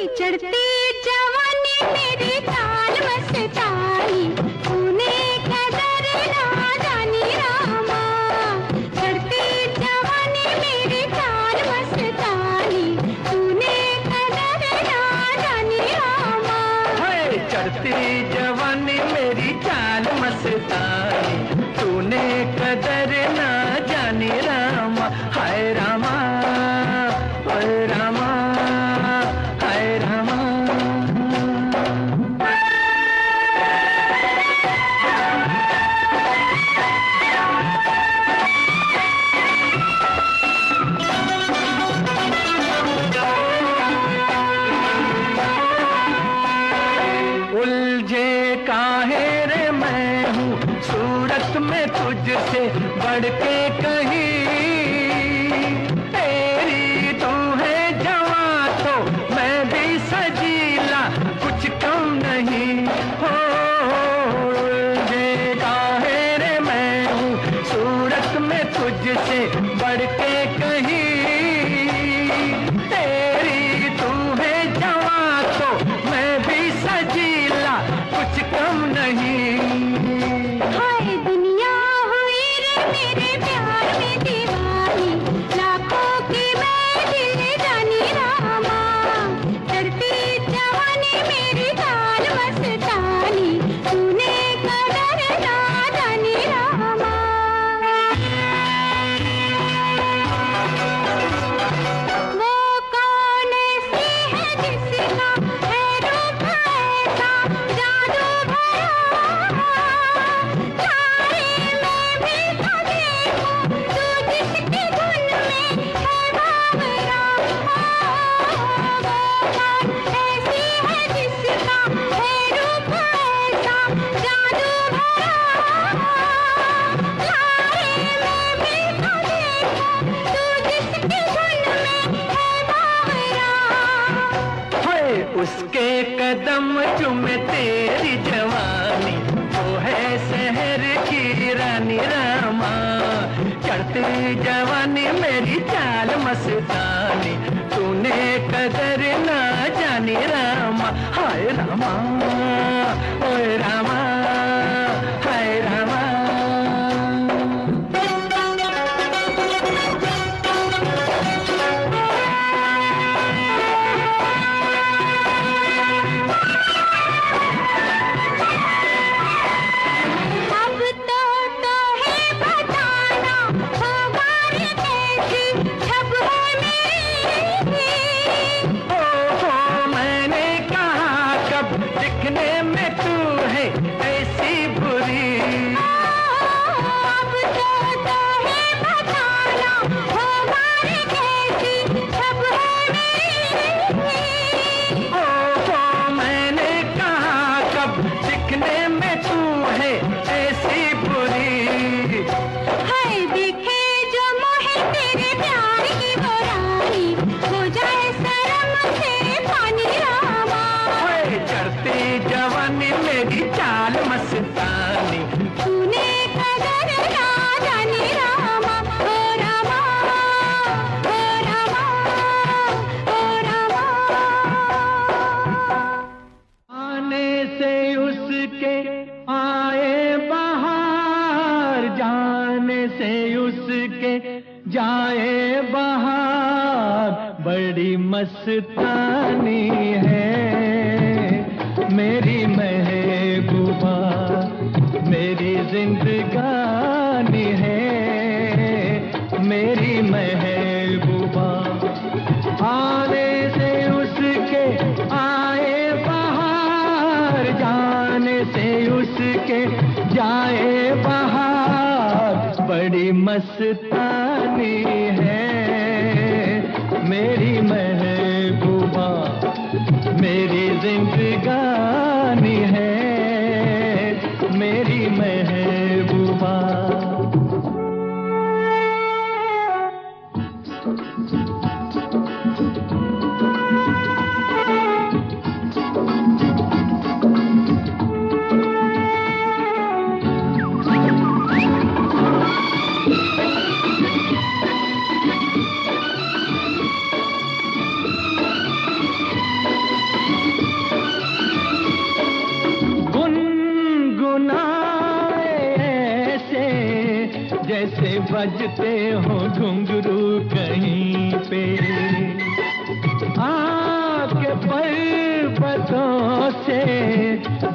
चढ़ती जवानी मेरी चाल मस्तानी, तूने कदर ना जानी रामा। चढ़ती जवानी मेरी चाल मस्तानी, तूने कदर ना जानी रामा। चढ़ती जवानी मेरी चाल मस्तानी, तूने कदर ना जानी रामा। हाय रामा, हाय रामा, हाय रामा। उलझे काहे रे मैं हूँ सूरत में तुझसे बढ़ के कहीं। तेरी तू है जवां तो मैं भी सजीला, कुछ कम नहीं हो। उलझे काहे रे मैं हूँ सूरत में तुझसे बढ़ के कहीं। तेरी तू है जवां तो मैं भी सजीला, कुछ कम नहीं। हाय दुनिया हुई रे मेरे प्यार में दीवानी, लाखों की मैं दिल जानी रामा। चढ़ती जवानी मेरी चाल मस्तानी, तूने कदर ना जानी रामा। वो कौन सी है जिसका है रूप ऐसा जादू भरा, सारे में भी तो देखो तू जिसकी धुन में है बावरा। वो कौन ऐसी है जिसका है रूप ऐसा जादू भरा, सारे में भी तो देखो तू जिसकी धुन में है बावरा। हाय उसके कदम चूमे तेरी जवानी, वो है शहर की रानी रामा। चढ़ती जवानी मेरी चाल मस्तानी, तूने कदर ना जानी रामा। हाय रामा, ओए रामा, हाय रामा। अब तो है बताना होगा रे कैसी छब है मेरी। ओहो मैंने कहा कब दिखने में तू है ऐसी बुरी। अब तो है बताना होगा रे कैसी छब है मेरी। ओहो मैंने कहा कब दिखने में तू है ऐसी बुरी। हाय देखे जो मोहे तेरे प्यार की वो रानी, हो जाए शर्म से पानी रामा। ओए चढ़ती जवानी मेरी चाल मस्तानी, तूने कदर ना जानी रामा। ओ रामा, ओ रामा, ओ रामा। आने से उसके आए बहार, जाने से उसके जाए बहार। बड़ी मस्तानी है मेरी महबूबा, मेरी जिंदगानी है मेरी महबूबा। आने से उसके आए बहार, जाने से उसके जाए बहार। बड़ी मस्तानी है मेरी महबूबा, मेरी जिंदगानी है मेरी महबूबा। जैसे बजते हो घुंघरू कहीं पे। आपके पर्वतों से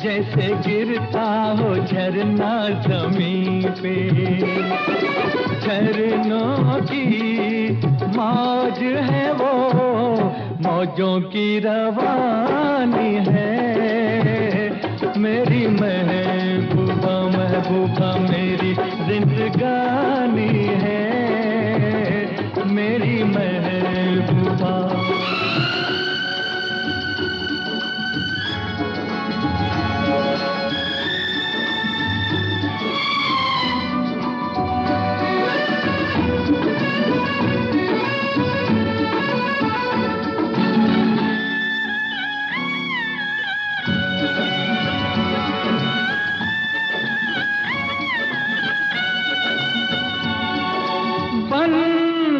जैसे गिरता हो झरना जमीन पे। झरनों की मौज है वो, मौजों की रवानी है। मेरी महबूबा महबूबा मेरी जिंदगानी है, मेरी महबूबा।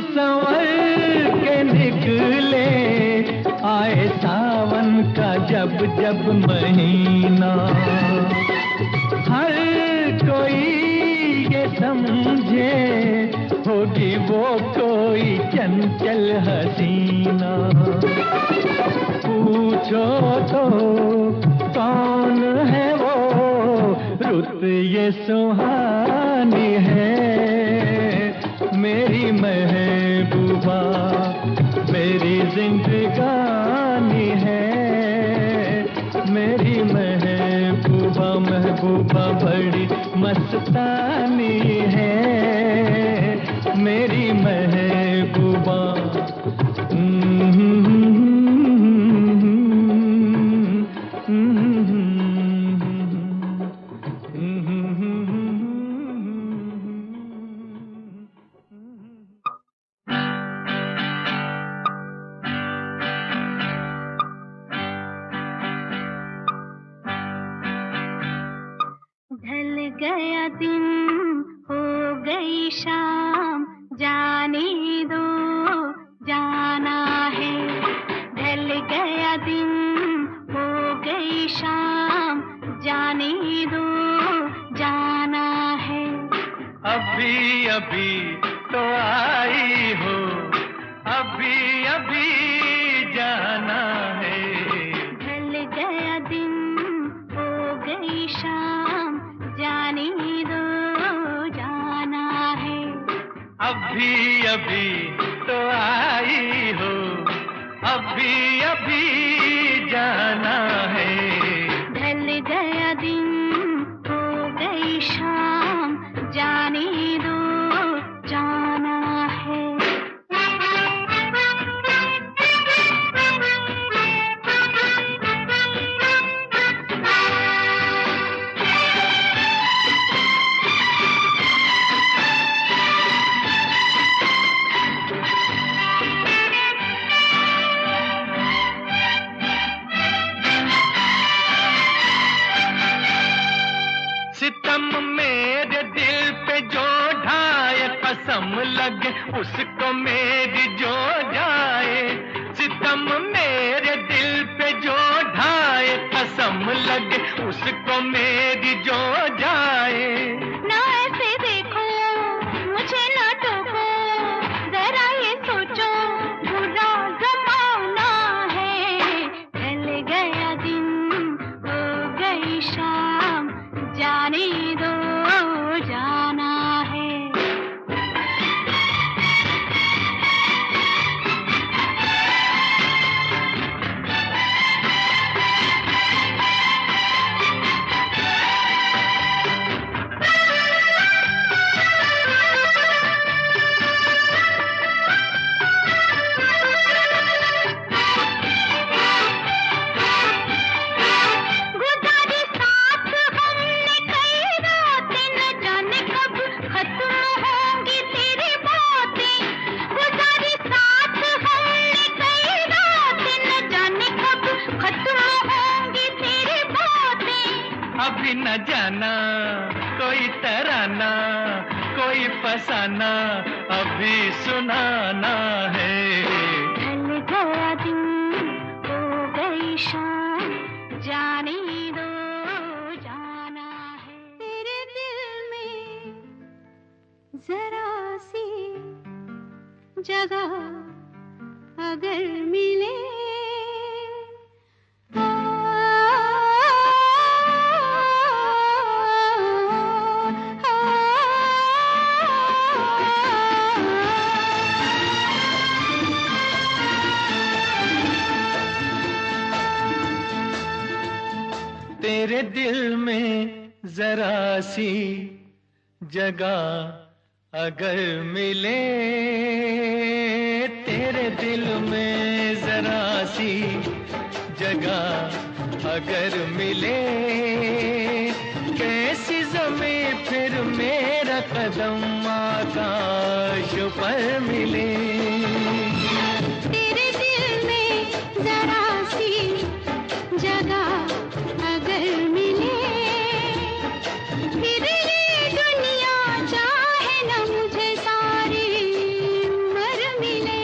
संवर के निकले आए सावन का जब जब महीना। हर कोई ये समझे होगी वो कोई चंचल हसीना। पूछो तो कौन है वो, रुत ये सुहानी है। मेरी महबूबा मेरी जिंदगानी है, मेरी महबूबा महबूबा बड़ी मस्तानी है, मेरी महबूबा। ढल गया दिन हो गई शाम, जाने दो जाना है। ढल गया दिन हो गई शाम, जाने दो जाना है। अभी अभी तो आई हो, अभी अभी जाना है। ढल गया दिन हो गई शाम, जाने दो जाना है। अभी अभी तो आई हो, अभी अभी जाना है। ढल गया दिन हो गई शाम, जाने दो जाना है। सितम मेरे दिल पे जो ढाए, कसम लगे उसको मेरी जो जाए। सितम मेरे दिल पे जो ढाए, कसम लगे उसको मेरी जो जाए। ना ऐसे देखो मुझे ना टोको, जरा ये सोचो बुरा जमाना है। ढल गया दिन हो गई शाम, जाने दो जाना है। गुजारी साथ हमने कई रातें, न जाने कब खत्म होंगी तेरी बातें। गुजारी साथ हमने कई रातें, न जाने कब खत्म होंगी तेरी बातें। अभी न जाना कोई तराना, कोई फसाना अभी सुनाना है। ढल गया दिन हो गई शाम, जाने दो जाना है। तेरे दिल में जगह अगर मिले तेरे दिल में जरा सी जगह अगर मिले, तेरे दिल में जरा सी जगह अगर मिले, कैसी ज़मीं फिर मेरा कदम आकाश पर मिले। तेरे दिल में जरा सी जगह अगर मिले, फिर ये दुनिया चाहे न मुझे सारी उम्र मिले।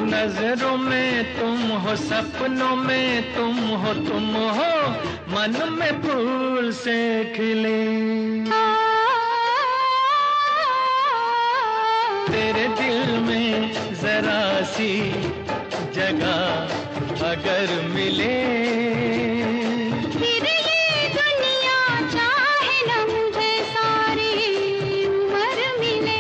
नजरों में तुम हो, सपनों में तुम हो, मन में फूल से खिले। तेरे दिल में जरा सी जगह अगर मिले, फिर ये दुनिया चाहे न मुझे सारी उम्र मिले।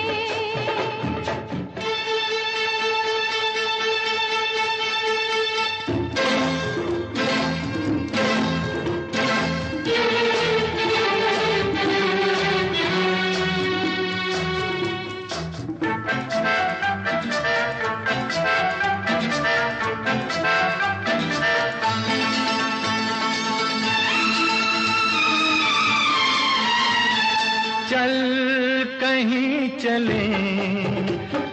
चल कहीं चले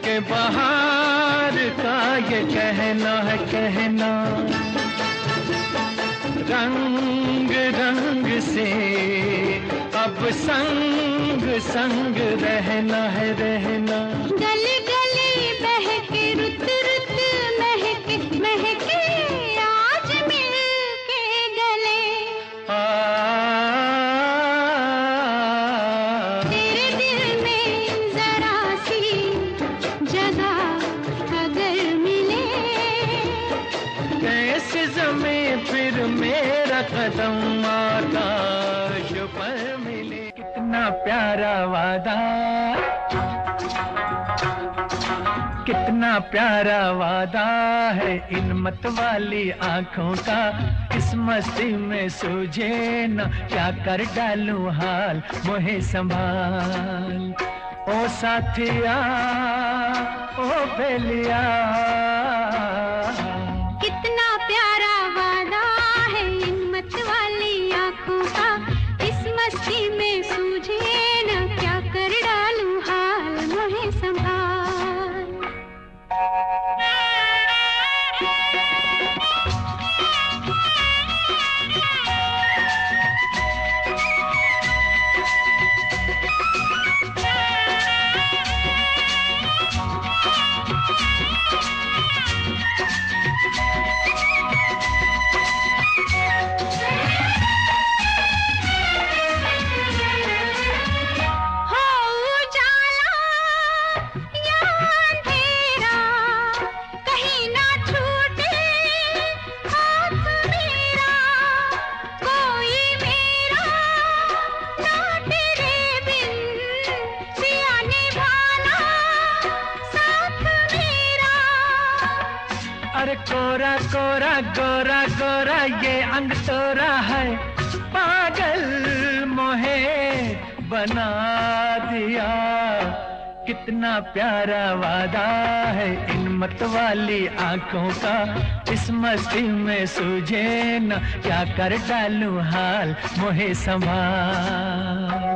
के बाहर का ये कहना है कहना, रंग रंग से अब संग संग रहना है रहना। गली गली बहके रुत रुत महके महके आज मिल के गले। तेरे दिल में जरा सी जगह अगर मिले, कैसे ज़मीं फिर मेरा कदम आकाश पर मिले। कितना प्यारा वादा, कितना प्यारा वादा है इन मत वाली आंखों का। इस मस्ती में सूझे न क्या कर डालूं हाल, मोहे संभाल ओ साथिया ओ बेलिया। कितना प्यारा वादा है इन मत वाली आंखों का। इस मस्ती में सूझे न क्या कर डालूं हाल, मोहे संभाल। अरे कोरा कोरा गोरा गोरा ये अंग तोरा है, पागल मोहे बना दिया। कितना प्यारा वादा है इन हिम्मत वाली आंखों का, इस मस्ती में सूझे न क्या कर डालूं हाल मोहे संभाल।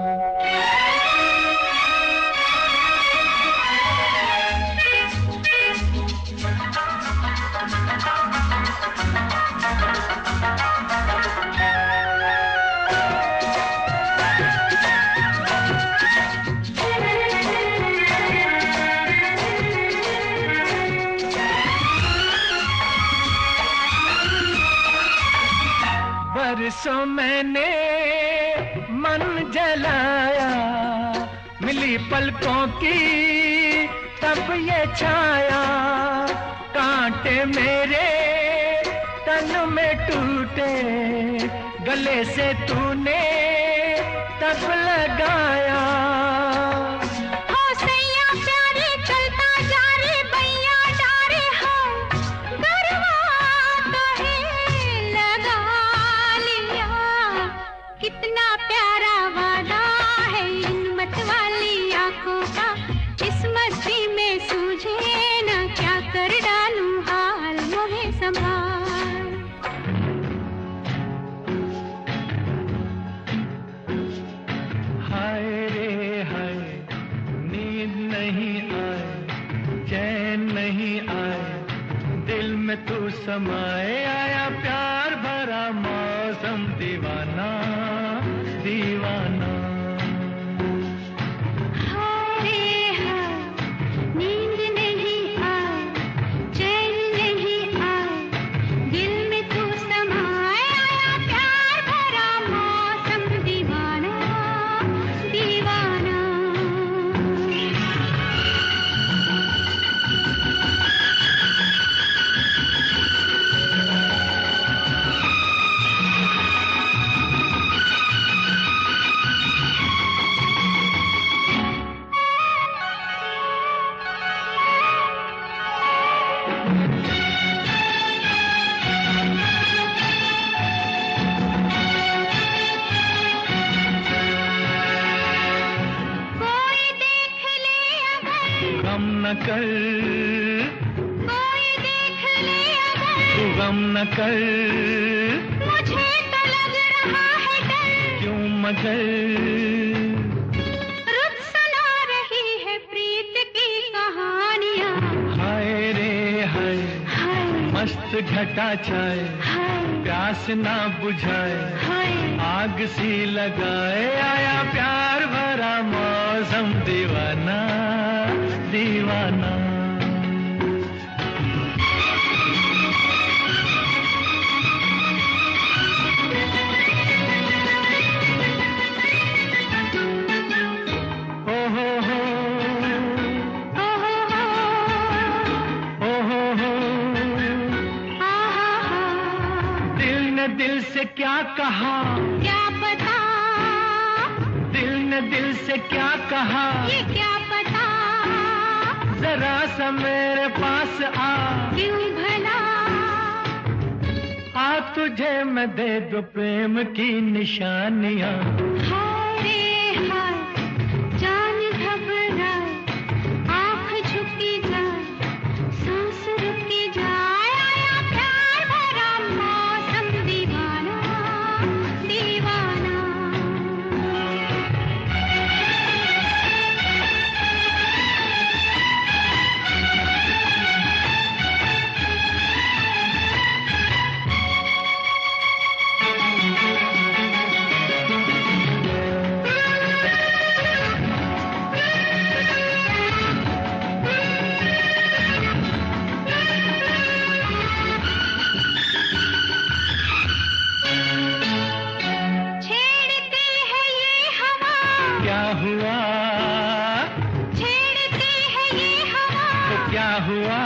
बरसों मैंने मन जलाया, मिली पलकों की तब ये छाया, कांटे मेरे तन में टूटे, गले से तूने तब लगाया। कितना प्यारा वादा है हिम्मत वाली आंखों का, इस मस्ती में सूझे ना क्या कर डालूं हाल मोहे संभाल। हाय रे हाय, नींद नहीं आए, चैन नहीं आए, दिल में तू समाए, आया प्यार भरा मौसम दीवाना दीवाना। हाय रे हाय, नींद नहीं आए, चैन नहीं आए, दिल में तू समाए, आया प्यार भरा मौसम दीवाना दीवाना। गम न कर, कोई देख ले अगर, तू गम न कर, मुझे तो लग रहा है डर, क्यों मगर, रुत सुना रही है प्रीत की कहानियाँ। हाय रे हाय, हाय मस्त घटा छाए, हाय प्यास ना बुझाए, हाय, आग सी लगाए, आया प्यार भरा मौसम दीवाना दीवाना। ओ हो हो, ओ हो हो, ओ हो हो, आ हा हा, दिल ने दिल से क्या कहा, क्या पता, दिल ने दिल से क्या कहा, ये क्या पता, जरा सा मेरे पास आ, क्यों भला, आ तुझे मैं दे दूं प्रेम की निशानियां। हाय रे हाय, जान घबराए, आँख झुकी जाए, सांस रुकी जाए, आया प्यार भरा मौसम दीवाना दीवाना। क्या हुआ, छेड़ती है ये हवा, तो क्या हुआ,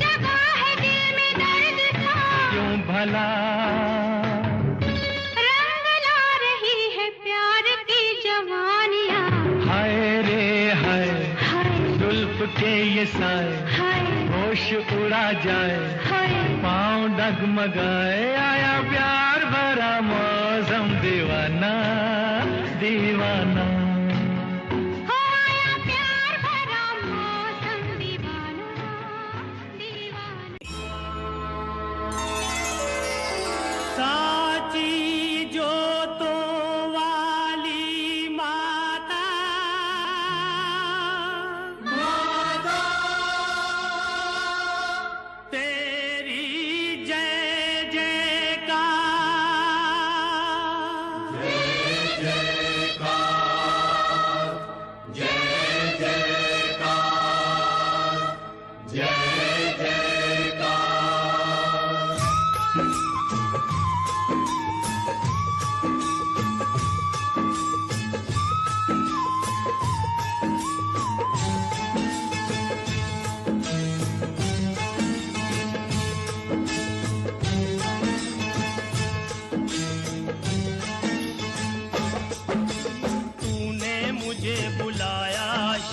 जगा है दिल में दर्द था, क्यों भला, रंग ला रही है प्यार की जवानियाँ। हाय रे हाय, हाय जुल्फ के ये साए, हाय होश उड़ा जाए, हाय, पाँव डगमगाए, आया प्यार भरा मौसम दीवाना दीवाना। हो आया प्यार भरा मौसम दीवाना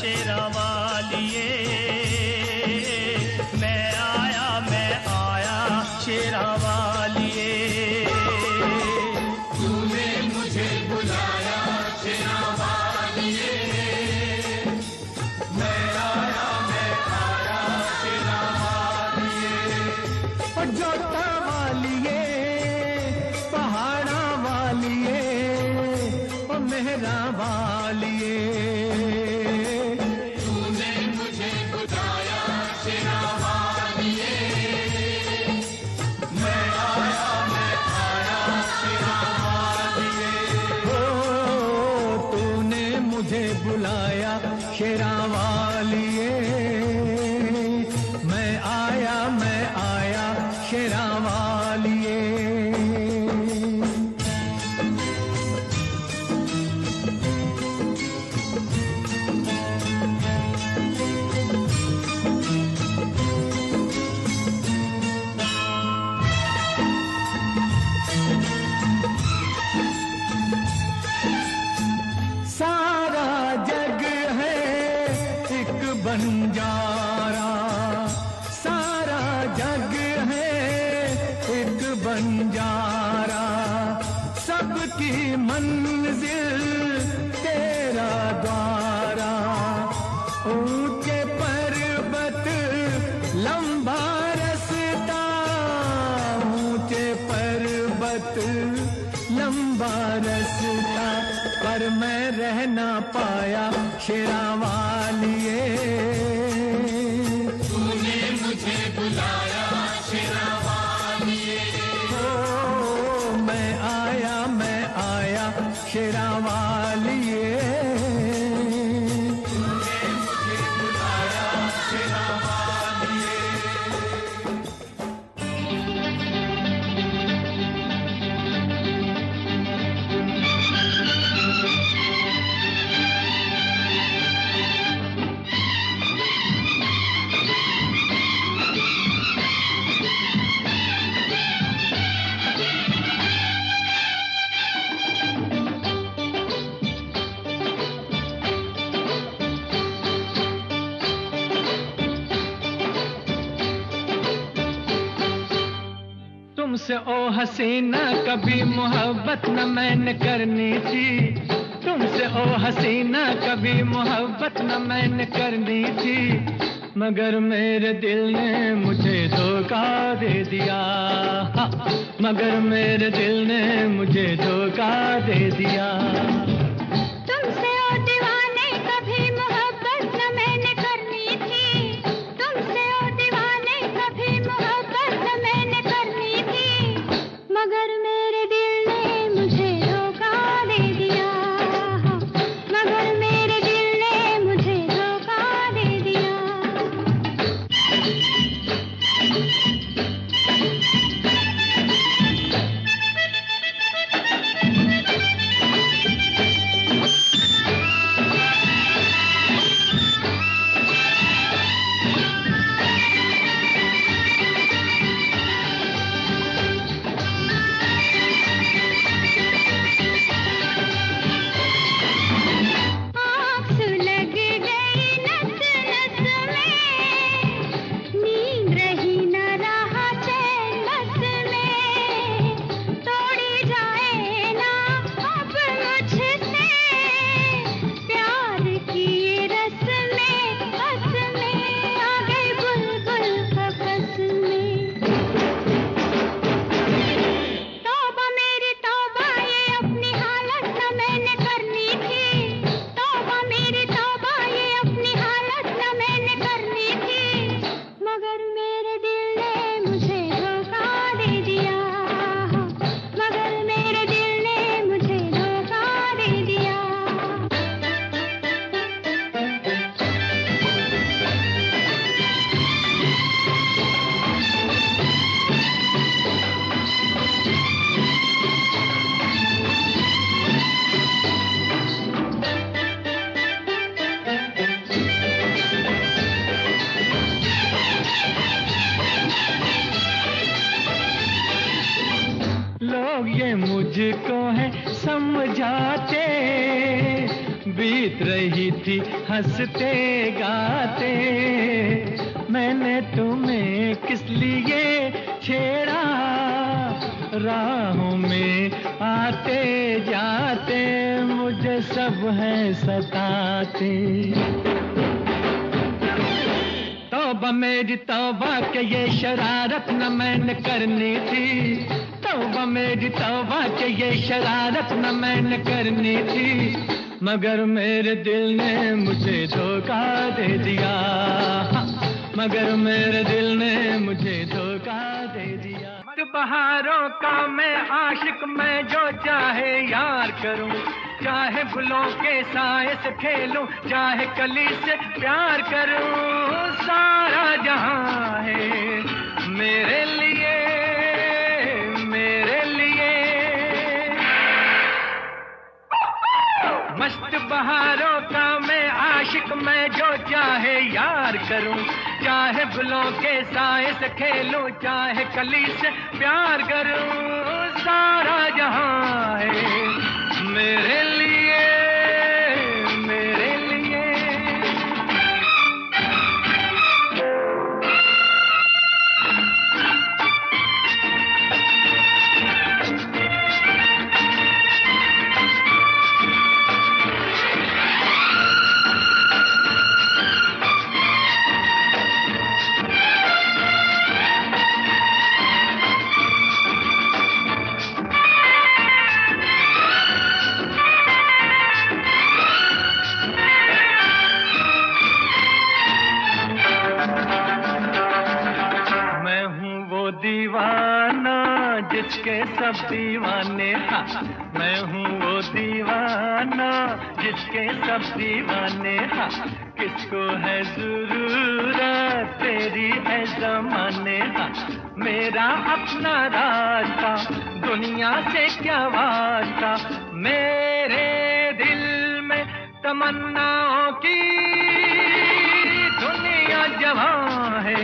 शेरा वालिए, मैं आया शेरा वालिए। तूने मुझे बुलाया शेरा वालिए, मैं आया शेरा वालिए। और जोता वालिए, पहाड़ा वालिए, और मेहरा वालिए। तूने मुझे बुलाया शेरा वालिए, मैं आया शेरा वालिए। ओ तूने मुझे बुलाया शेरा वालिए, मैं आया शेरा वालिए। सारा जग है एक बंजारा, सारा जग है एक बंजारा, सबकी मंजिल तेरा द्वारा। ऊंचे पर्वत लंबा रास्ता, ऊंचे पर्वत लंबा रास्ता, पर मैं रह ना पाया शेरा वालिए। तूने मुझे बुलाया शेरा वालिए, ओ मैं आया शेरा वालिए। तूने मुझे बुलाया शेरा वालिए। तुमसे ओ हसीना कभी मोहब्बत न मैंने करनी थी, तुमसे ओ हसीना कभी मोहब्बत न मैंने करनी थी, मगर मेरे दिल ने मुझे धोखा दे दिया, मगर मेरे दिल ने मुझे धोखा दे दिया। तुमसे ओ दीवाने कभी मोहब्बत न मैंने करनी थी, तुमसे ओ दीवाने कभी मोहब्बत न मैंने करनी थी, मगर मेरे दिल ने मुझे धोखा दे दिया, मगर मेरे दिल ने मुझे धोखा दे दिया। लोग ये मुझको है समझाते, बीत रही थी हंसते गाते, मैंने तुम्हें किस लिए छेड़ा, राहों में आते जाते मुझे सब है सताते। तौबा मेरी तौबा के ये शरारत न मैंने करनी थी, तौबा मेरी तौबा के ये शरारत न मैंने करनी थी, मगर मेरे दिल ने मुझे धोखा दे दिया, मगर मेरे दिल ने मुझे धोखा दे दिया। बहारों का मैं आशिक, मैं जो चाहे यार करूं, चाहे गुलों के साए से खेलूं, चाहे कली से प्यार करूं, सारा जहां है मेरे लिए, मेरे लिए। मस्त बहारों का मैं आशिक, मैं जो चाहे यार करूं, चाहे गुलों के साए से खेलूं, चाहे कली से प्यार करूं, सारा जहां है मेरे लिए, मेरे लिए। दीवाना जिसके सब दीवाने, हाँ मैं हूँ वो दीवाना जिसके सब दीवाने, हाँ किसको है जरूरत तेरी है जमाने, हाँ मेरा अपना रास्ता दुनिया से क्या वास्ता, मेरे दिल में तमन्नाओं की दुनिया जवां है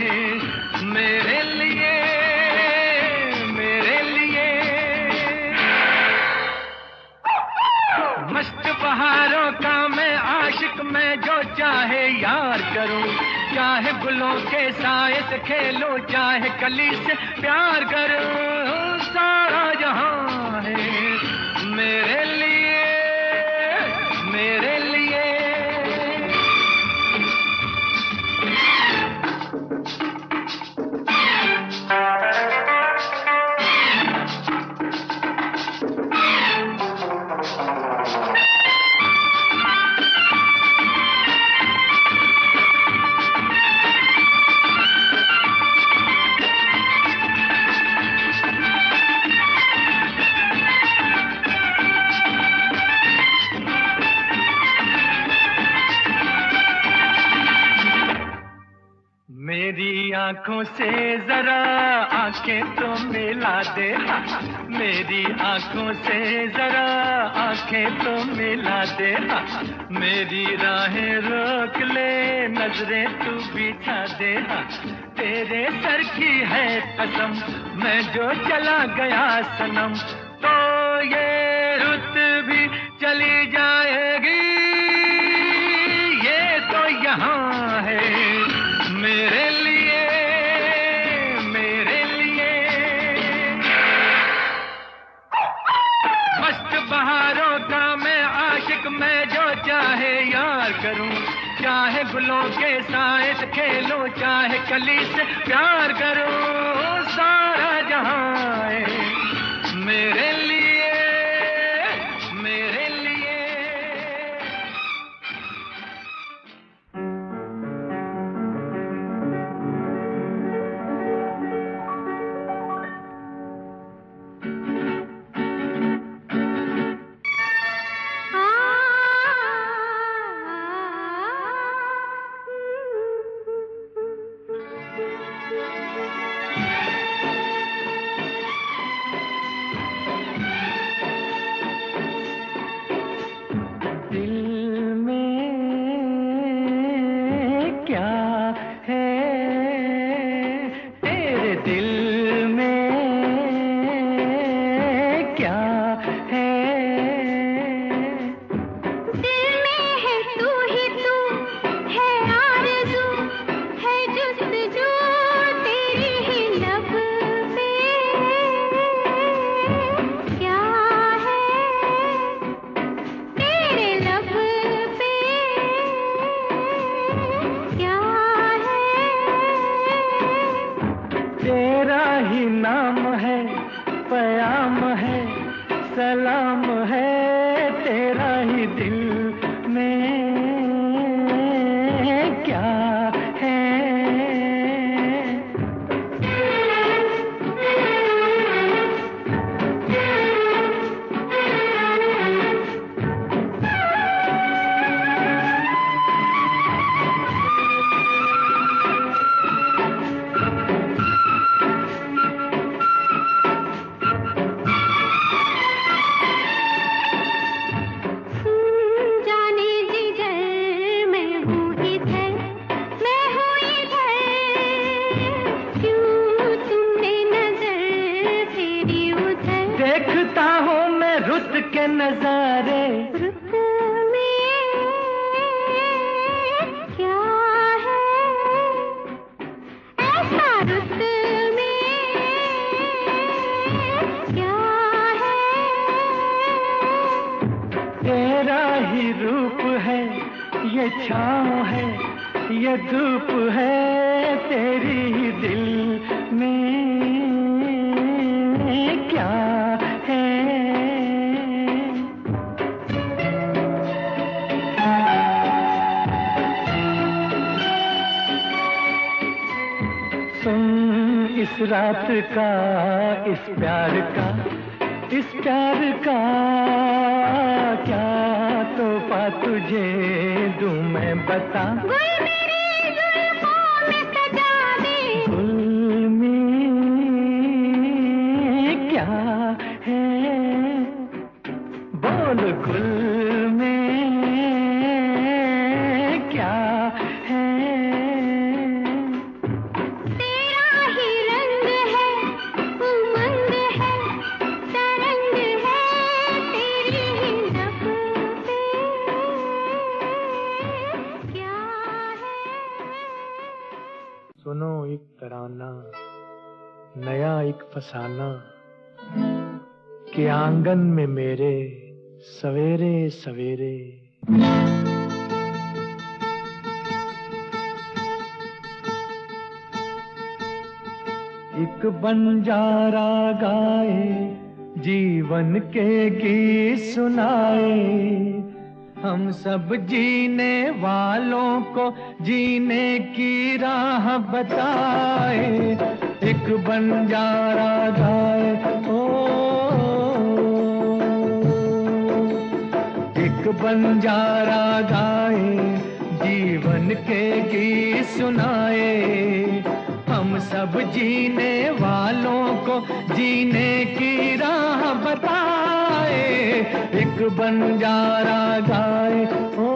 मेरे लिए, मेरे लिए। मस्त बहारों का मैं आशिक, मैं जो चाहे यार करूं, चाहे गुलों के साए से खेलूं, चाहे कली से प्यार करूं, सारा जहां है मेरे लिए, मेरे लिए। मेरी आंखों से जरा आंखें तो मिला दे, मेरी आंखों से जरा आंखें तो मिला दे, मेरी राहें रोक ले नजरें तू बिछा दे, तेरे सर की है कसम मैं जो चला गया सनम, तो ये रुत भी चली जाएगी, ये तो यहाँ है मेरे लिए, मेरे लिए। मस्त बहारों का मैं आशिक, मैं जो चाहे यार करूं, चाहे गुलों के साए से खेलूं, चाहे कली से प्यार करूं, सारा जहां है मेरे लिए, मेरे लिए। दिल में के नजारे। रुत में क्या है ऐसा, रुत में क्या है? तेरा ही रूप है, ये छाँव है, ये धूप है, तेरी ही दिल में क्या है? सुन इस रात का, इस प्यार का, इस प्यार का क्या तोहफा तुझे दूं मैं बता। गुल मेरी जुल्फों में सजा दे। गुल में क्या है, बोल गुल में क्या है? तेरा ही रंग है, उमंग है, तरंग है, तेरी ही नभ पे क्या है? सुनो एक तराना, नया एक फसाना, कि आंगन में मेरे सवेरे सवेरे। एक बंजारा गाए, जीवन के गीत सुनाए, हम सब जीने वालों को जीने की राह बताए। एक बंजारा गाए, ओ एक बंजारा गाए, जीवन के गीत सुनाए, हम सब जीने वालों को जीने की राह बताए। एक बंजारा गाए, ओ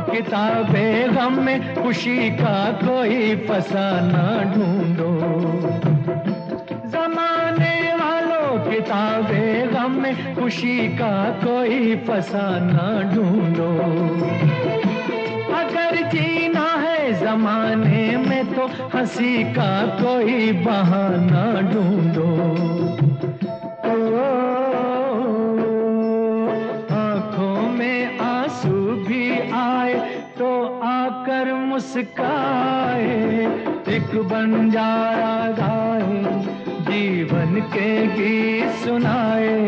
किताबे गम में खुशी का कोई फसाना ढूंढो। जमाने वालों किताबे गम में खुशी का कोई फसाना ढूंढो। अगर जीना है जमाने में तो हंसी का कोई बहाना ढूंढो। आंखों में आंसू भी आए तो आकर मुस्काए। एक बंजारा गाए, जीवन के गीत सुनाए,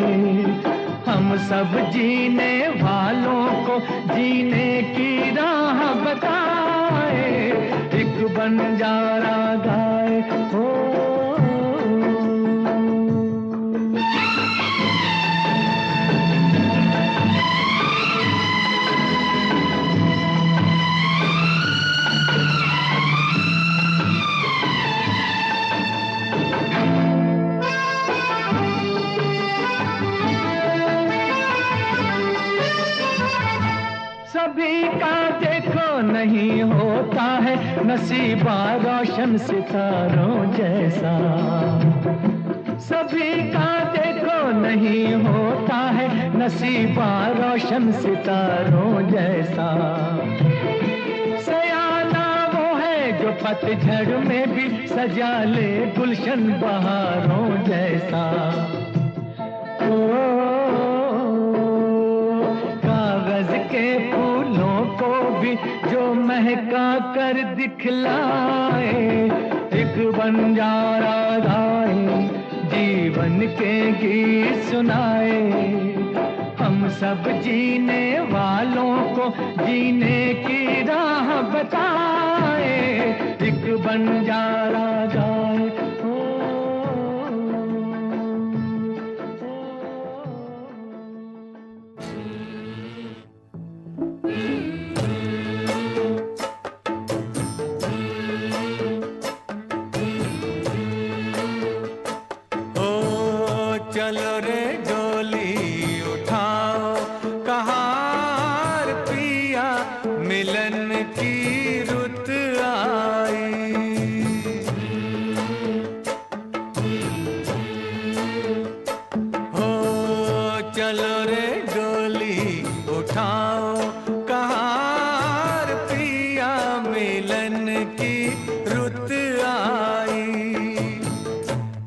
हम सब जीने वालों को जीने की राह बताए। एक बंजारा गाए, हो सभी का देखो नहीं होता है नसीबा रोशन सितारों जैसा। सभी का देखो नहीं होता है नसीबा रोशन सितारों जैसा। सयाना वो है जो पतझड़ में भी सजा ले गुलशन बहारों जैसा। कागज के फूलों को भी जो महका कर दिखलाए। एक बंजारा गाए, जीवन के गीत सुनाए, हम सब जीने वालों को जीने की राह बताए। एक बंजारा गाए, ओ, ओ, ओ, चलो रे डोली उठाओ कहार पिया मिलन की रुत आई।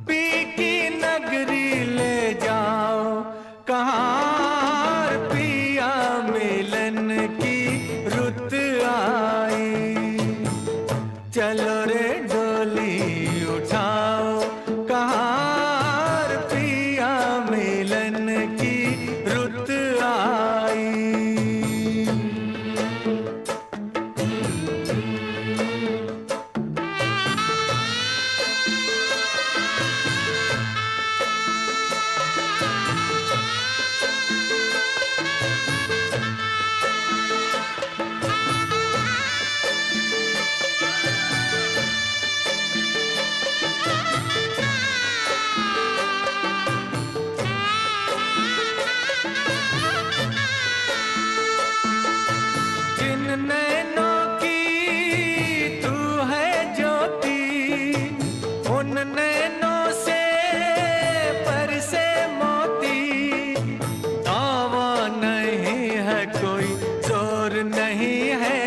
पी की नगरी ले जाओ कहार पिया मिलन की रुत आई। चलो रे डोली उठाओ कहार पिया मिलन की रुत आई। नैनों की तू है ज्योति, उन नैनों से बरसे मोती। दावा नहीं है कोई जोर नहीं है,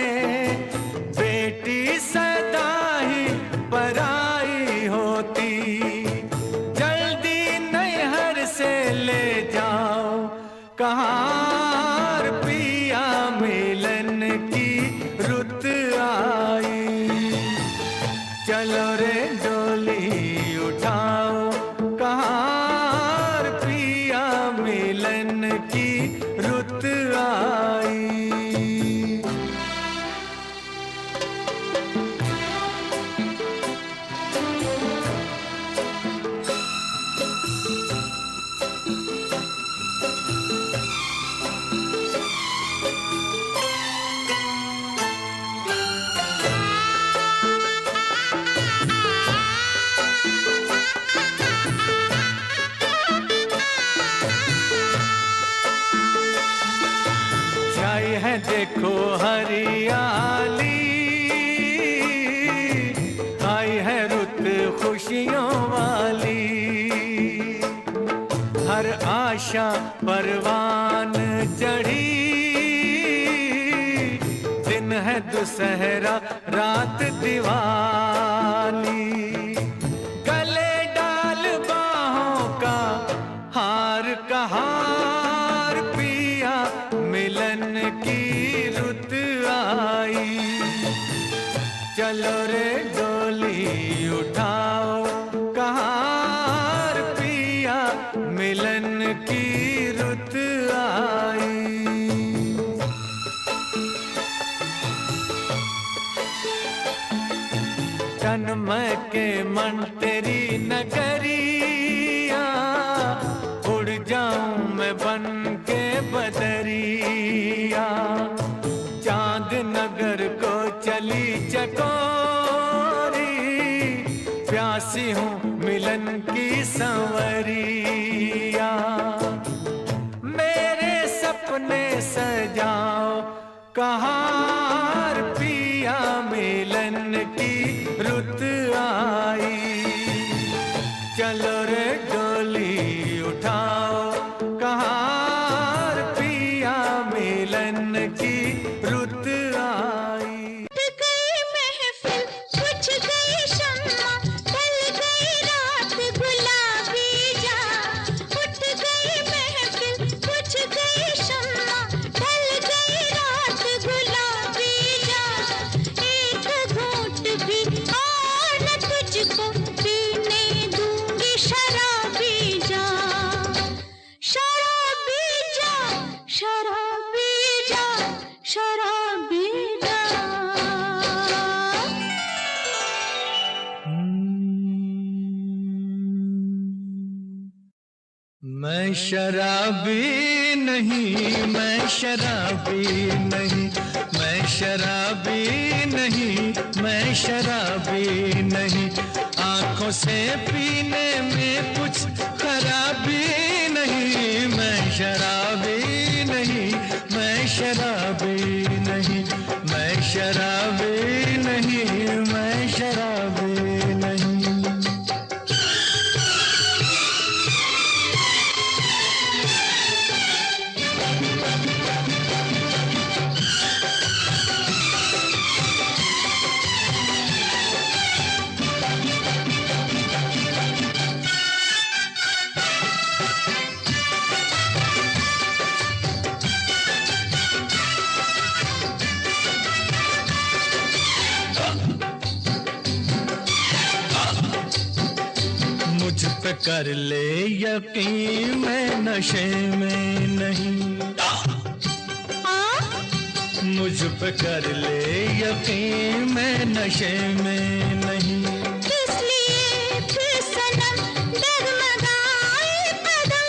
बेटी सदा ही पराई होती। जल्दी नैहर से ले जाओ कहार पिया मिलन की रुत आई। चलो रे डोली उठाओ कहार पिया मिलन की रुत आई। छाई है देखो हरियाली, आई है रुत खुशियों वाली। हर आशा परवान चढ़ी, दिन है दुसहरा रात दिवाली। गले डाल बाहों का हार कहार पिया मिलन की रुत आई। चलो रे डोली उठाओ कहार पिया मिलन की रुत आई। तन्मय के मन तेरी नगरिया, उड़ जाऊं मैं बन के बदरिया। चांद नगर को चली चकोरी, प्यासी हूँ मिलन की संवरिया। मेरे सपने सजाओ कहार पिया मिलन की रुत आई। चलो रे डोली उठाओ कहार पिया मिलन की रुत आई। उठ गई महफिल बुझ गई शम्मा, ढल गई रात गुलाबी जा। उठ गई महफिल बुझ गई शम्मा, ढल गई रात गुलाबी जा। एक घूंट भी और न तुझको पीने दूंगी शराबी जा। शराबी जा, शराबी जा, शराबी जा। मैं शराबी नहीं, मैं शराबी नहीं, मैं शराबी नहीं, मैं शराबी नहीं। आंखों से पीने में कुछ खराबी नहीं। मैं शराबी नहीं, मैं शराबी नहीं, मैं शराबी नहीं, मैं शराबी नहीं। कर ले यकीन मैं नशे में नहीं, मुझ पे कर ले यकीन मैं नशे में नहीं। किस लिए फिर सनम डगमगाए कदम,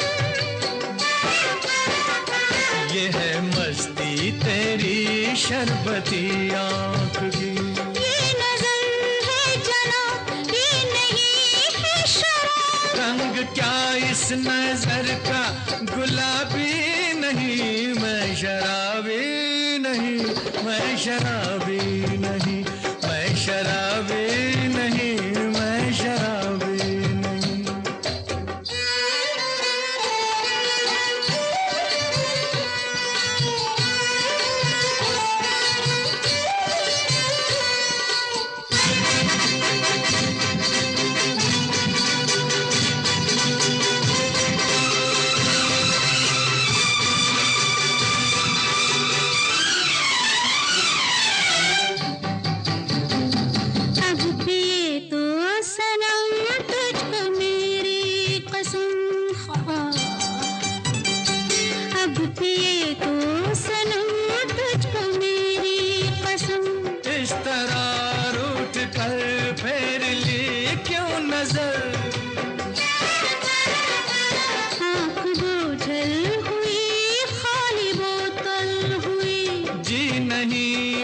ये है मस्ती तेरी शरबती आँख की, ये नजर है जनाब ये नहीं है शराब। रंग क्या इस नजर का गुलाबी नहीं, मैं शराबी नहीं, मैं शराबी नहीं, मैं शराबी नहीं, मैं शराबी नहीं।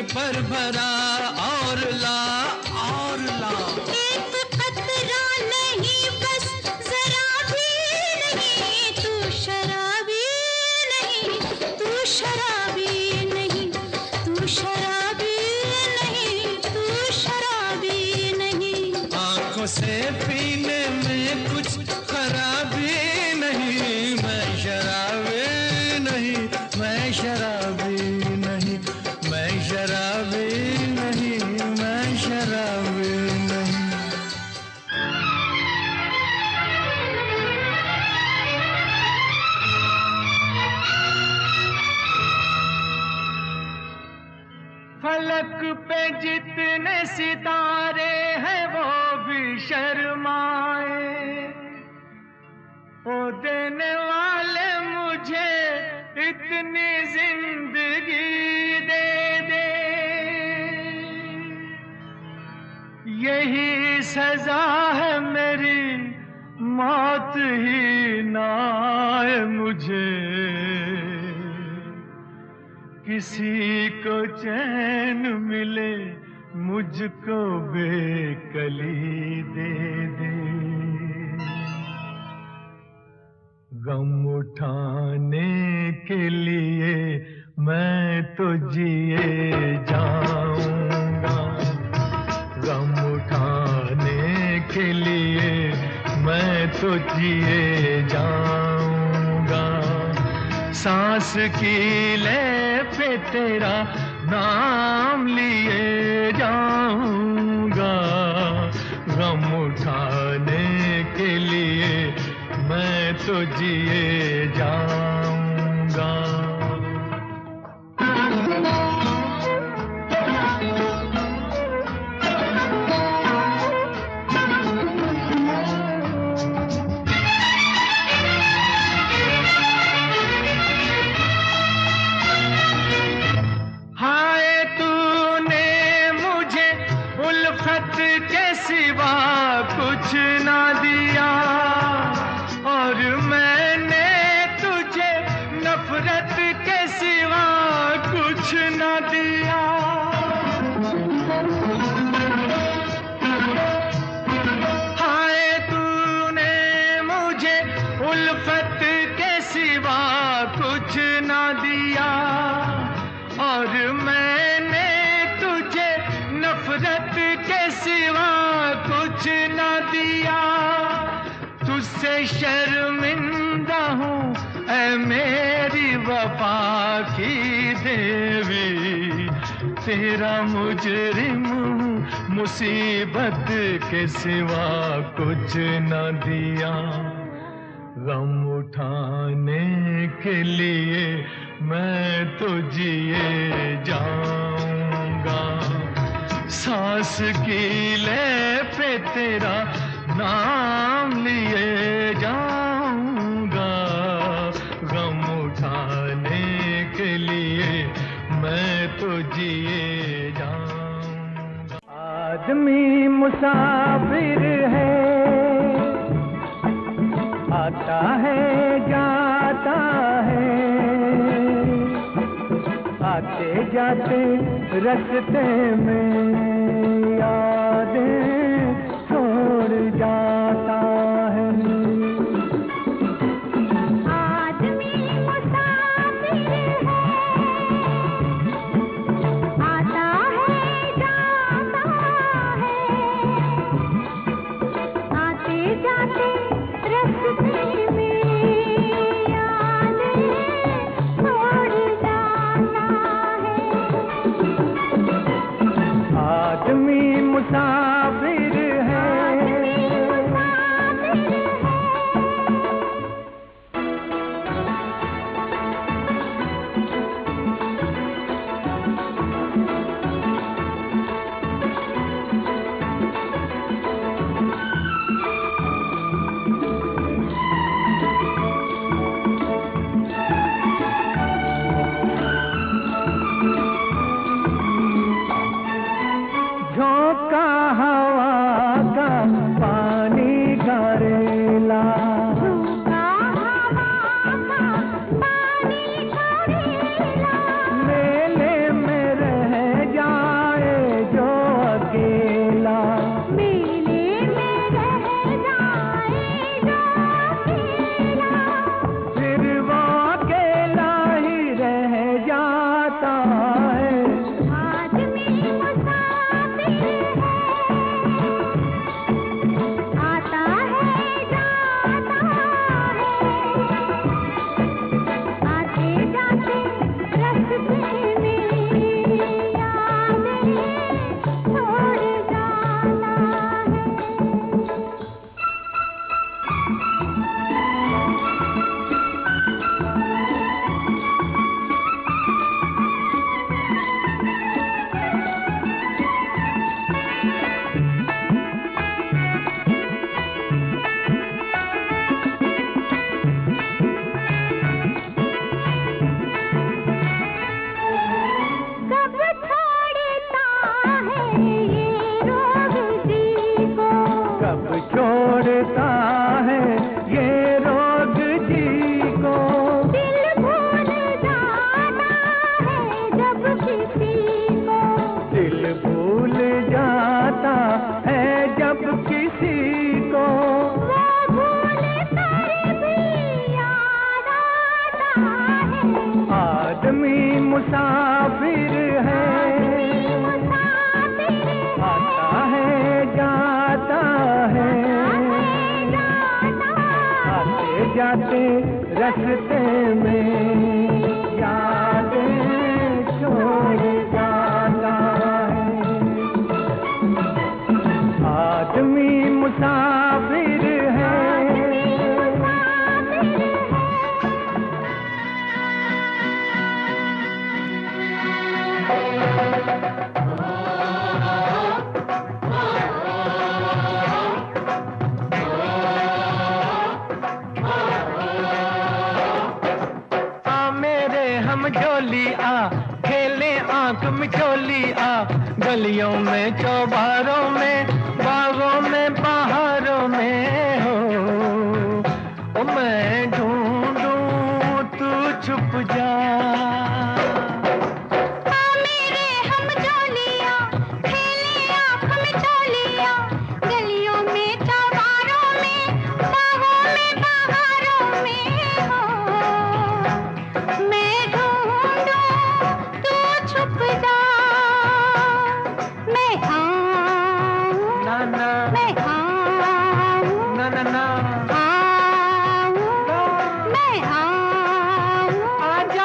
पर भरा और ला और ला, एक कतरा नहीं बस जरा भी नहीं, तू शराबी नहीं, तू शराबी नहीं, तू शराबी नहीं, तू शराबी नहीं। आंखों से पीने में कुछ खराबी नहीं, मैं शराबी नहीं, मैं शराबी नहीं, मैं शराबी नहीं, मैं शराबी नहीं। फलक पे जितने सितारे हैं वो भी शर्माए, ओ देने वाले मुझे इतनी जिंदगी दे दे, यही सजा है मेरी मौत ही ना आए मुझे, किसी को चैन मिले मुझको बेकली दे दे। गम उठाने के लिए मैं तो जिए जाऊंगा, गम उठाने के लिए मैं तो जिए जाऊंगा, सांस की ले पे तेरा नाम लिए जाऊंगा, गम उठाने के लिए मैं तो जिए जाऊंगा। हाय तूने मुझे उल्फत के सिवा कुछ ना दिया, और मैंने तुझे नफरत के सिवा कुछ न दिया। हाय तूने मुझे उल्फत के सिवा कुछ न दिया, और मैंने तुझे नफरत के सिवा कुछ न दिया। तुझसे शर्मिंदा हूँ ऐ मेरी वफा की देवी, तेरा मुजरिम हूँ मुसीबत के सिवा कुछ न दिया। गम उठाने के लिए मैं तो जिए जाऊंगा, सांस की ले पे तेरा नाम लिए खाने के लिए मैं तो जिए जाऊं। आदमी मुसाफिर है, आता है जाता है, आते जाते रास्ते में यादें छोड़ जाता है। आदमी मुसाफिर है, आता है जाता है, आते जाते रास्ते में यादें छोड़ जाता है। आदमी मुसाफिर है। झोंका हवा का पानी घरेला, झोंका हवा का पानी घरेला, मेले में रह जाए जो अकेला, मेले में रह जाए जो अकेला, फिर वो अकेला ही रह जाता है। आदमी मुसाफिर है, आता है जाता है, आते जाते रास्ते में यादें छोड़ जाता कब छोड़ता है ये रोग जी को, कब छोड़ता है ये रोग जी को, दिल भूल जाता है जब किसी को, दिल भूल जाता है जब किसी को, वो भूल कर भी याद आता है। आदमी मुसाफिर है, आदमी मुसाफिर है, आता है जाता है, आते जाते रास्ते में यादें छोड़ जाता है। आदमी मुसाफिर है। आ मेरे हम जोली आ, खेले आंख मिचोली आ, गलियों में चौबारों में बागों में बहारों में हो, ओ मैं ढूंढूं तू छुप जा। मेरे हम जोलियां खेले आँख में चोलियां, गलियों में चौबारों में बागों में बहारों में हो, मैं ढूंढूं तू छुप जा। मैं आऊं, ना ना मैं आऊं, ना ना ना आऊं, मैं आऊं, आजा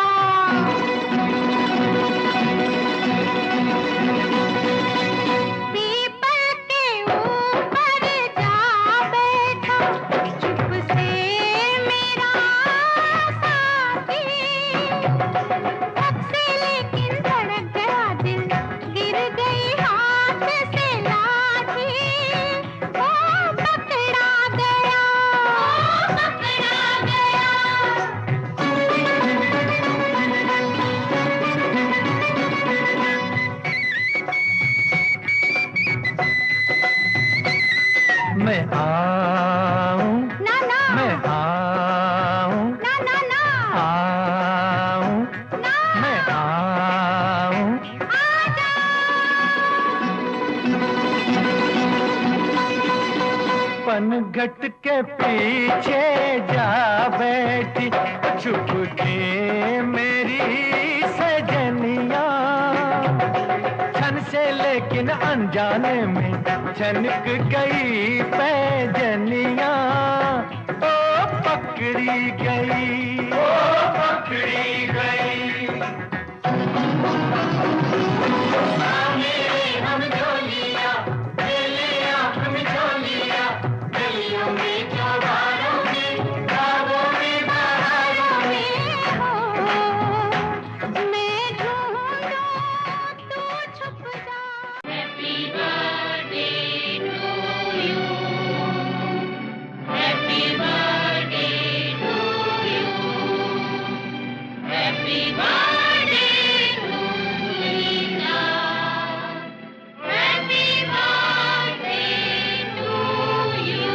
के पीछे जा बैठी छुप के मेरी सजनिया। छन से लेकिन अनजाने में छनक गई पैजनिया। ओ पकड़ी गई, ओ पकड़ी गई। हम झोलिया मेले आँख में झोलिया, गलियों में चौबारों में बागों में बहारों में हो मैं ढूंढूं तू छुप जा। Happy birthday to you, happy birthday to you, happy birthday to Leela, happy birthday to you.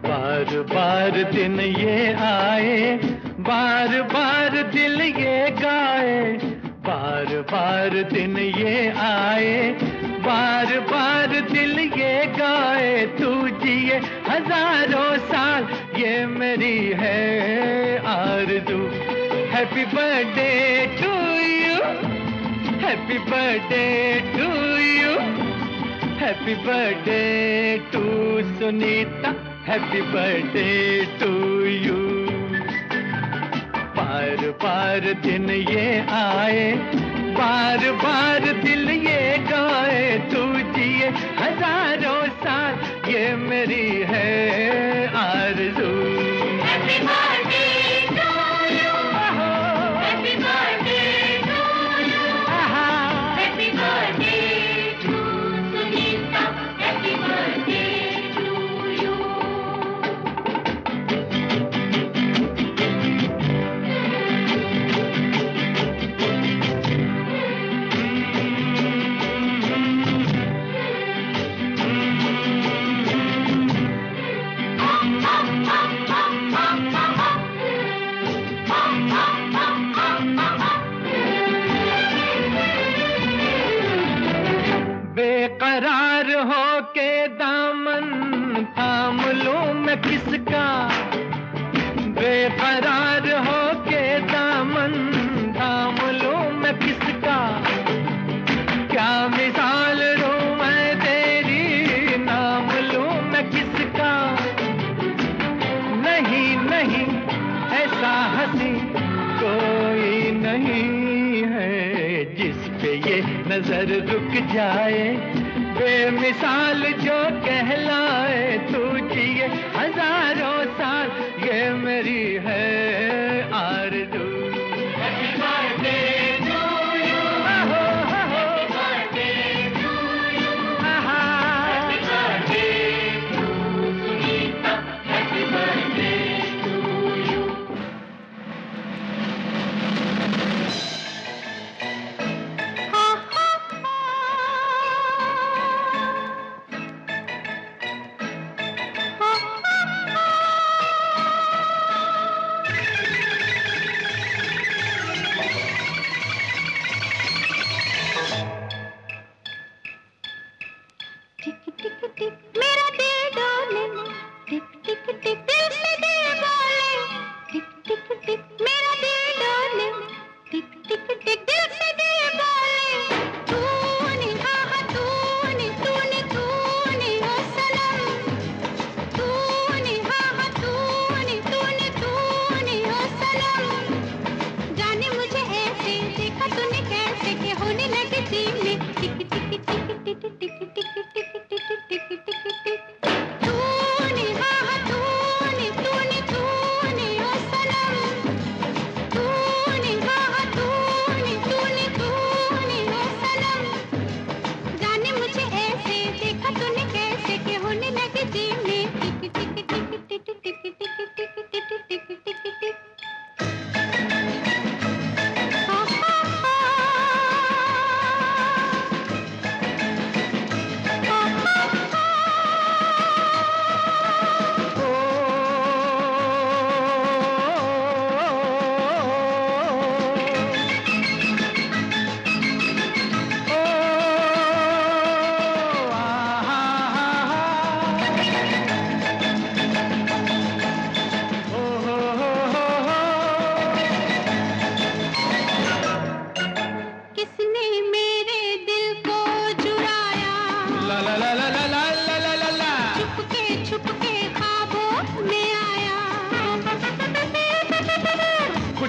बार बार दिन ये आए, बार बार दिल ये गाए। बार बार दिन ये आए, बार बार दिल ये गाए। तू जिए हजारों साल ये मेरी है आरज़ू। Happy birthday to you, happy birthday to you, happy birthday to Sunita, happy birthday to you. बार बार दिन ये आए, बार बार दिल ये गाए। तू जिए हजारों साल ये मेरी है आरज़ू। Happy birthday to you, happy birthday to you, happy birthday to Sunita, happy birthday to you. बेकरार हो के दामन थाम लूं मैं किसका। बेकरार हो के दामन थाम लूं मैं किसका। क्या मिसाल दूं मैं तेरी, नाम लूं मैं किसका। नहीं नहीं ऐसा हंसी कोई नहीं है जिस पे ये नजर रुक जाए। बेमिसाल जो कहलाए। तू जिए हजारों साल ये मेरी है आरज़ू। Happy birthday to you, happy birthday to you, happy birthday to Sunita, happy birthday to you.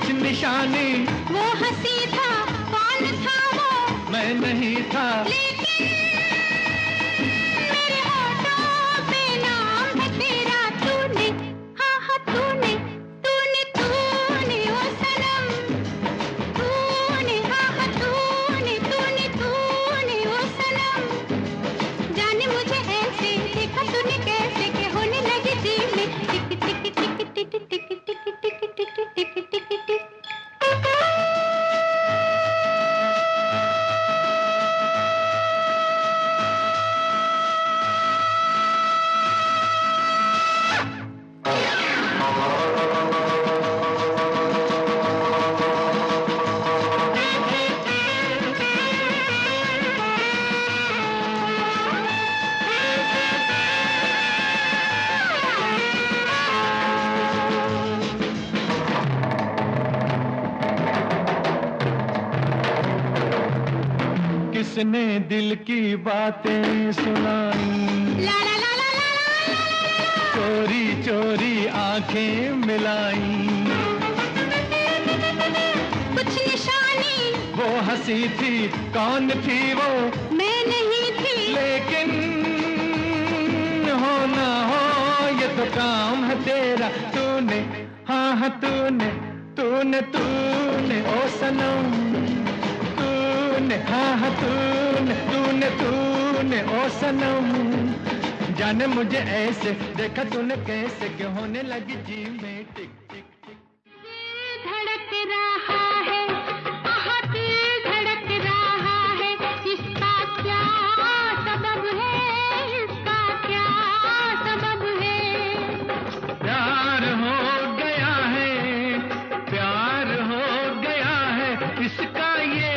कुछ निशानी, वो हंसी था, कौन था वो? मैं नहीं था, लेकिन मेरे होठों पे नाम है तेरा। तूने, हाँ हाँ तूने, तूने तूने ओ सनम, तूने, हाँ हाँ तूने, तूने तूने ओ सनम। जाने मुझे ऐसे देखा तूने कैसे कि होने लगी जी में टिक टिक टिक टिक टिक टिक टिक टिक टिक टिक टिक टिक। किसने दिल की बातें सुनाई, ला ला ला ला ला ला। चोरी चोरी आंखें मिलाई, कुछ निशानी, वो हंसी थी, कौन थी वो? मैं नहीं थी, लेकिन हो ना हो ये तो काम है तेरा। तूने, हाँ हाँ तूने, तूने तूने ओ सनम, तूने, हाँ हाँ तूने, तूने तूने ओ सनम। जाने मुझे ऐसे देखा तूने कैसे कि होने लगी जी में टिक टिक टिक। धड़क रहा है, आहा दिल धड़क रहा है। इसका क्या सबब है, इसका क्या सबब है? प्यार हो गया है, प्यार हो गया है, इसका ये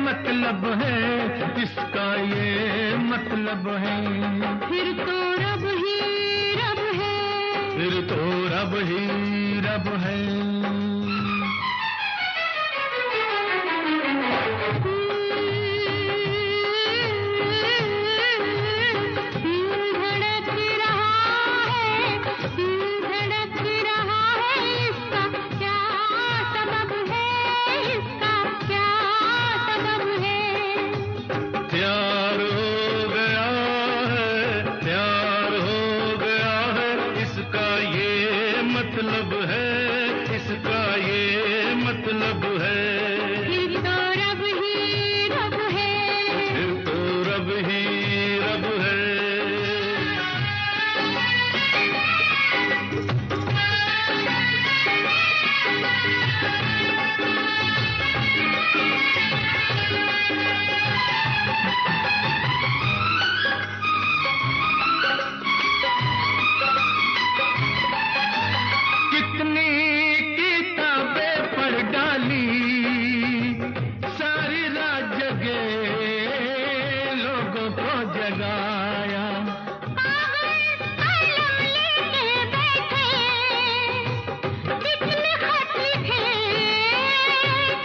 मतलब है, इसका ये मतलब है। फिर तो रब ही रब है, फिर तो रब ही रब है। धड़क रहा है, धड़क रहा है। इसका क्या सबब है, इसका क्या सबब है? प्यार हो गया है, प्यार हो गया है, इसका ये मतलब है, इसका ये मतलब है। फिर तो रब ही रब है, फिर तो रब ही रब है। कितनी किताबें पढ़ डाली, सारी रात जगे लोगों को जगाया। कागज कलम लेके बैठे, कितने खत लिखे,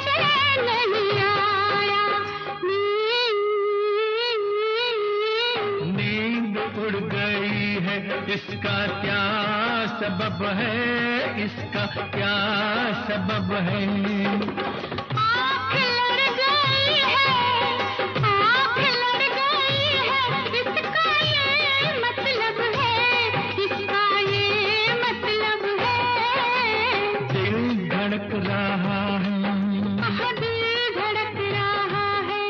चैन नहीं आया। नींद उड़ गई है, इसका क्या सबब है, इसका क्या सबब है? आँख लड़ गई है, आँख लड़ गई है। इसका ये मतलब है, इसका ये मतलब है। दिल धड़क रहा है, आहा दिल धड़क रहा है।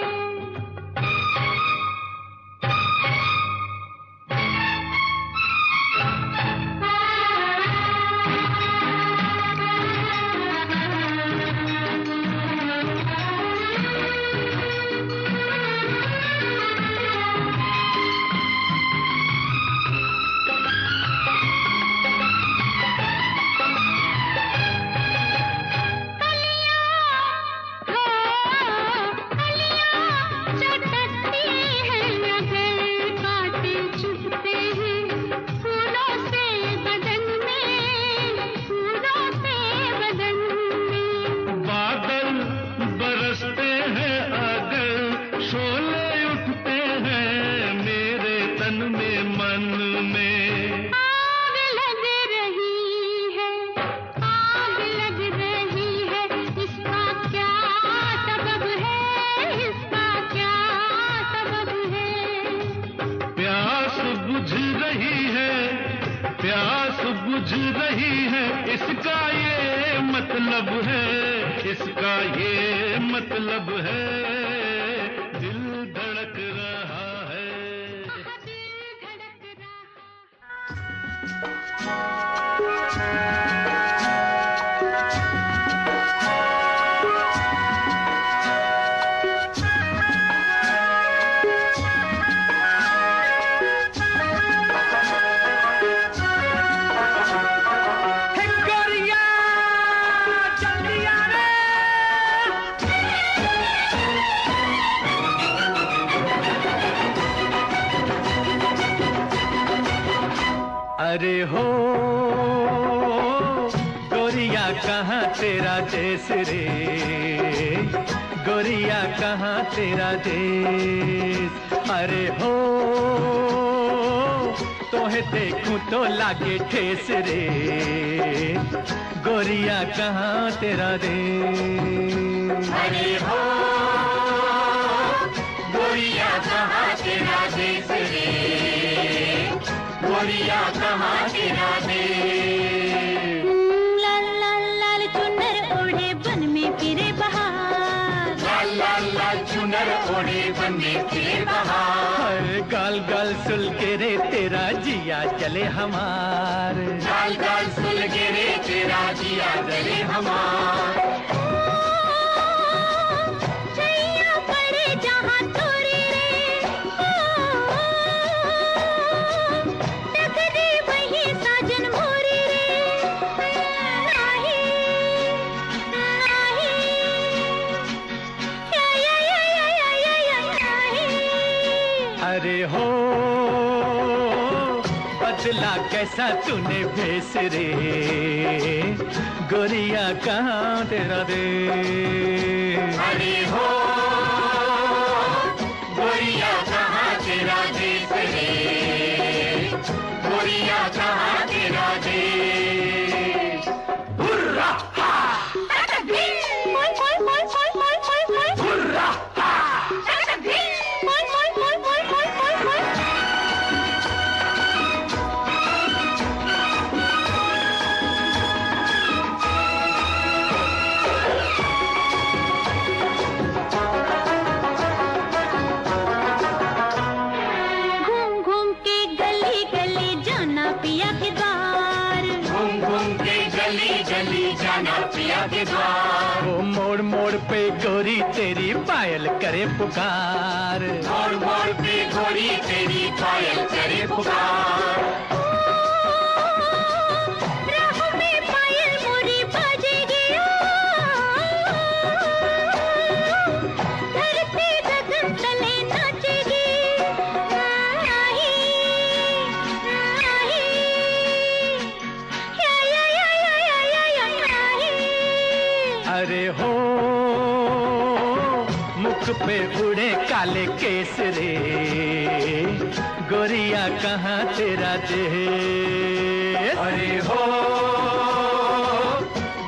इसका ये मतलब है, इसका ये मतलब है, दिल धड़क रहा है। दिल धड़क हे गोरिया जल्दी आ रे। अरे हो गोरिया कहाँ तेरा देश रे, गोरिया कहाँ तेरा देश। अरे हो तोहे देखूं तो लागे ठेस रे, गोरिया कहाँ तेरा देश। अरे हो गोरिया कहाँ तेरा देश रे, गोरिया कहाँ तेरा देश। लाल लाल लाल चुनर ओढ़े वन में फिरे बहार, लाल लाल लाल चुनर ओढ़े वन में फिरे बहार। हर गाल गाल सुल के रे तेरा जिया चले हमार, गाल गाल सुल के रे तेरा जिया जले हमार। छैया पड़े जहाँ तोरे रे, टकरे वही साजन मोरे रे। नाही नाही या नाही। अरे हो बदला कैसा तूने भेस रे, गोरिया कहाँ तेरा देश। अरे हो गोरिया कहाँ तेरा देश रे, गोरिया कहाँ तेरा देश। हुर्रा हा, मोय मोय मोय मोय मोय मोय मोय। हुर्रा हा। मोय मोय मोय मोय मोय मोय मोय। घूम घूम के गली गली जाना पिया के द्वार, घूम घूम के गली गली जाना पिया के द्वार। वो मोड़ मोड़ पे गोरी तेरी पायल करे पुकार, मोड़ मोड़ पे गोरी तेरी पायल करे पुकार। राह में पायल मोरी बाजेगी, धरती गगन तले नाचेगी। नाही नाही या नाही। अरे हो मुख पे उड़े काले केस रे, गोरिया कहाँ तेरा देश। अरे हो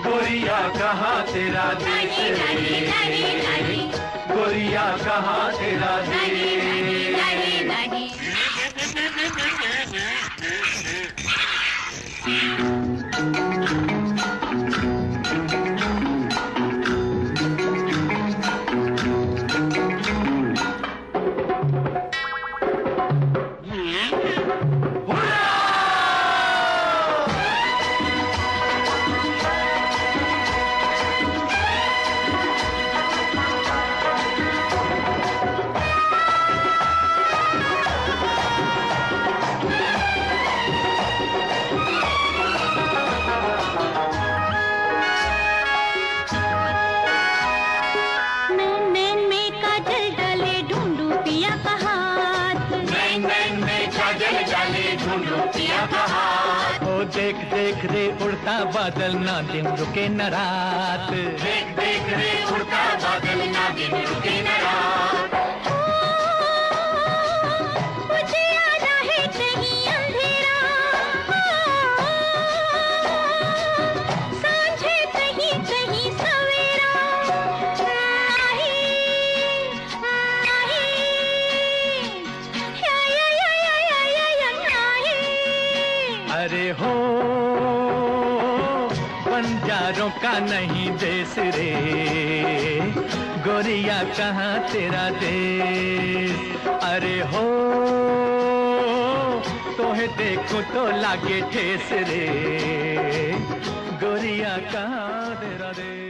गोरिया कहाँ तेरा देश रे, गोरिया कहाँ तेरा देश। नैन में काजल डाले ढूंढू पिया का हाथ, नैन नैन में काजल डाले ढूंढो पिया का हाथ। ओ देख देख रे उड़ता बादल, ना दिन रुके न रात। देख देख रे उड़ता बादल, ना दिन रुके न रात। मुझे आना है कहीं अंधेरा, सांझे कहीं कहीं सवेरा। नाही नाही या नाही। अरे हो यारों का नहीं देश रे, गोरिया कहाँ तेरा देश। अरे हो तोहे देखूं तो लागे ठेस रे, गोरिया कहाँ तेरा देश।